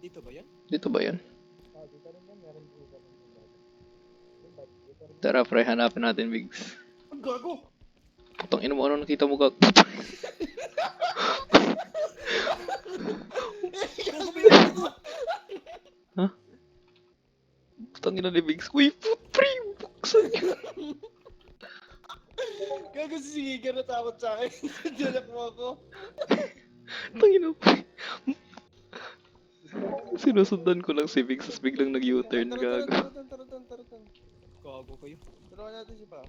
Dito ba yan? Dito ba yan? Dito rin yan, meron dito rin yan. Dito rin yan. Tara, pre, hanapin natin, Biggs. Ang gago! Putang ina mo, ano nakita mo, gag? Gago ba yun? Ha? Putang ina ni Biggs. Uy, pre, buksan niyo. Gago si Giga natakot sa akin. Dalak mo ako. Putang ina, pre. Sinusundan ko lang si Biggs, tapos biglang nag-U-turn, gago. Tara. Gago kayo. Turuan natin si Pao.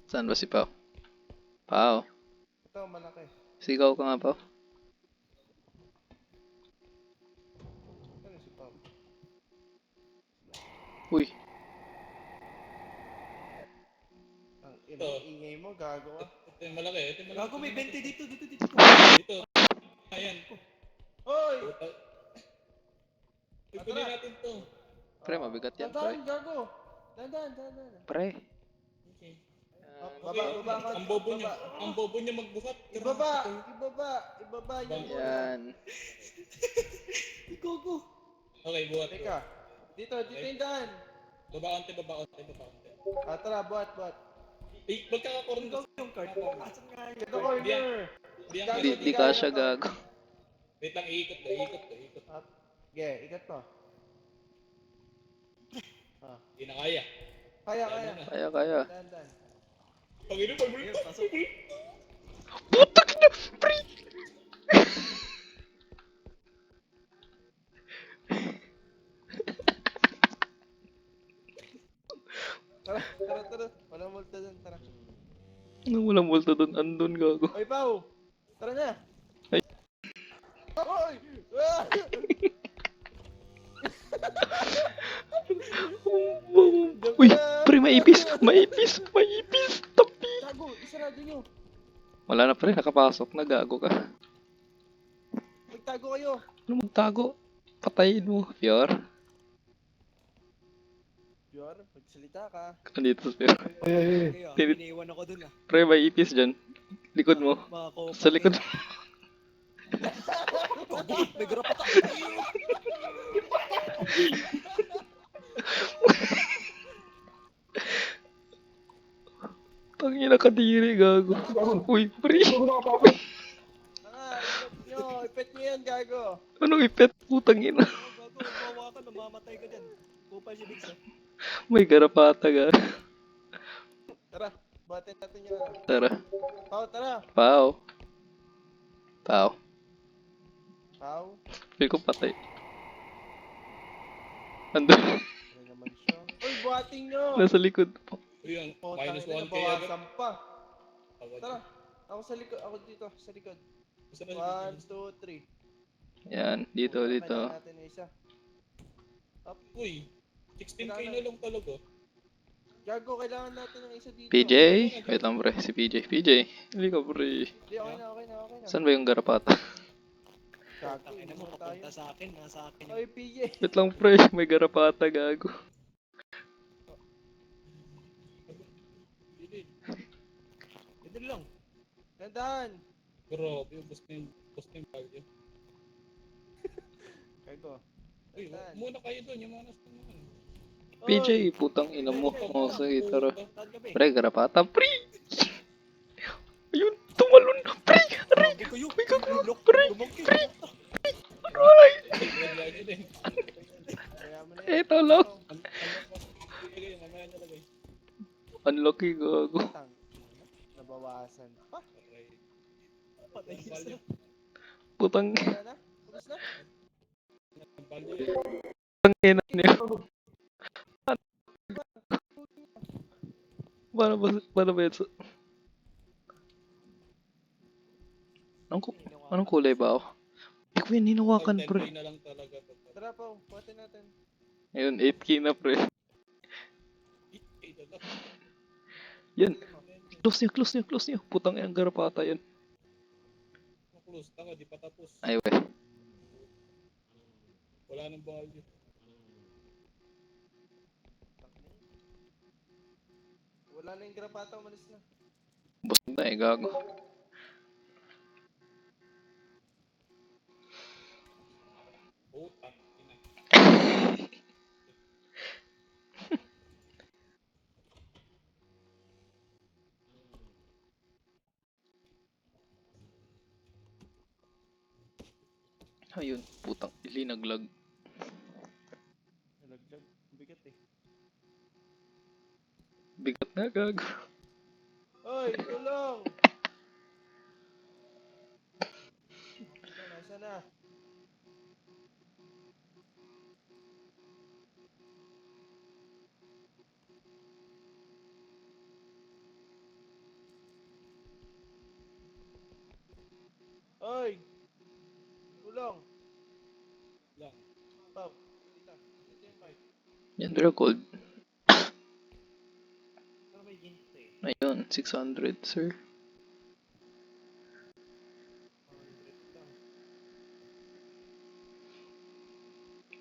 Saan ba si Pao? Pao, Ito, malaki. sigaw ka nga, Pao. Ano si Pao? Uy, Ang ingay mo, gago ka. Ito yung malaki, ito yung malaki. Gago, may 20 dito. Dito. Ayan. Hoy! Pipili natin to. pre, mabigat yan, pre. Dandan, gago. Dandan. Pre. Okay. Baba ka. Ang bobo niya magbuhat. Ibaba yan. Yan. Gago. Okay, buhat. Teka. Dito yung daan. Baba onte. Tara, buhat. Eh, magkakakoron ka. Yung card. Asan nga yun? Ito Diyan. corner. Diyan. Di ka siya, gago. Wait lang, iikot to. Sige, ikat to. Hindi na kaya. Kaya. Kaya. Dan. Pag-ino, pag-ino. Putang ina, pre. Tara. Walang multa dun, tara. Walang multo doon, andun, gago. Oy, Pao! Tara na! Ay. Oy! Ah! Uy, pre, maipis. Tapi. Tago! Isarado nyo! Wala na, pre, nakapasok na, gago ka. Magtago kayo! Ano magtago? Patayin mo, Fior. Yor, magsalita ka. Andito, Fior. Kaya, iniwan ako dun ah. Pre, maipis dyan. Likod mo. Mga kopa. Sa likod mo. May garapat ako. Tangina kadiri, gago. Uy, pre. Ipet nyo yan, gago. Anong ipet? Putang ina. Gago, bawa ka, namamatay ka dyan. Kupal si Biggs ah. May garapata, gago. Tara, batin natin yan. Tara. Pao, tara! Pao. Pao? Feel ko patay. Andun. Ano naman siya? Uy, buhating nyo! Nasa likod po. Uy, ang Oh, minus tangina, 1k agad. bawasan pa. Tara, ako sa likod, ako dito, sa likod. 1, 2, 3. Yan, dito. Kailangan natin na isa. Uy, 16k na lang talaga. Gago, kailangan natin ng isa dito. PJ? Wait lang, pre. Si PJ. Hindi ka, pre. Hindi, okay na. Saan ba yung garapata? Gago, Tangina mo, inuman tayo. papunta sa akin. Nasa akin. Oy, PJ. Wait lang, pre. May garapata, gago. Ito lang. Tandaan. Grabe, basta yung value. Gago. Uy, muna kayo doon, yung mga nasa naman. PJ, putang ina mo. Oh, sige, tara. Saan ka ba eh? Pre, garapata. Pre! Ayun, tumalon. Pre! Aray! Gago kayo. May gago. Lulok. Pre! Lumaki. Aray! Lagyan nyo din. Kaya mo na yan. Eto lang. Ilagay, mamaya nyo lagay. Unlucky, gago. Tang. Nabawasan pa. Okay. Patay Ang isa. value. Putang Kaya na? Tapos na? Ang value. ina niya. Paano ba yun? Anong kulay ba ako? Hindi ko yan hinawakan, 10k pre. na lang talaga. Tara po, buhatin natin. Ayun, 8k na, pre. 8k na lang. Yan. Close niyo. Putang ina, garapata yan. Close, tanga, di pa tapos. Ay, we. Wala nang value. Wala na yung grapata, umalis na. Busog na, gago. Putang Ayun, putang ili naglag. Nalaglag. Bigat eh. Bigat na gago. Oy, tulong! Ito, nasa na? Oy! Tulong! Lang. Pao, dito. Dito yung bike. Yan record. Pero may ginto eh. Ayun, 600 sir. 100 lang.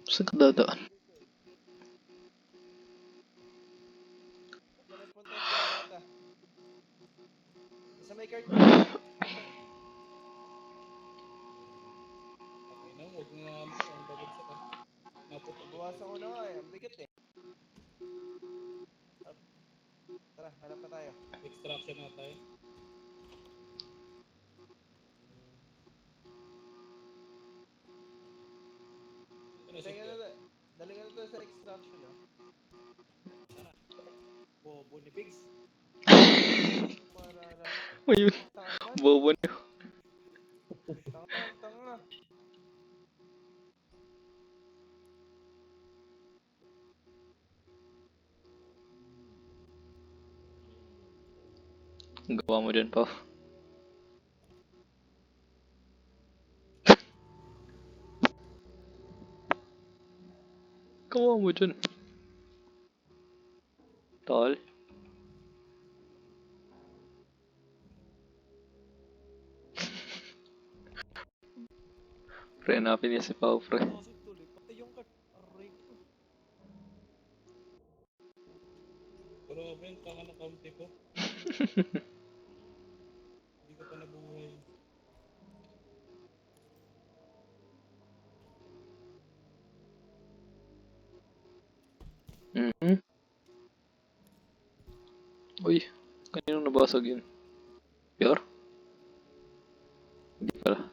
Saan ka dadaan? Saan nagpunta yung pirata? Sa may cart. Okay na, huwag na ang babagsak ka. Naputok. Bawasan ko na nga eh. Ang bigat eh. Up. Tara, hanap na tayo. Extraction na tayo. Ito na Dali nga siya. na, dali nga na to sa extraction ah. Bobo ni Pigs. Parara. Ayun, Tanga naman. bobo niyo. Tanga. Ang gawa mo dyan, Pao. Gawa mo dyan. Tol. Pre, hanapin niya si Pao, pre. Kasi tuloy. Pati yung cart. Aray ko. Pero Ben, tanga ng kaunti ko. Hindi ko pa nabuhay. Mhm. Uy, kaninong nabasag yun? Yor? Hindi pala.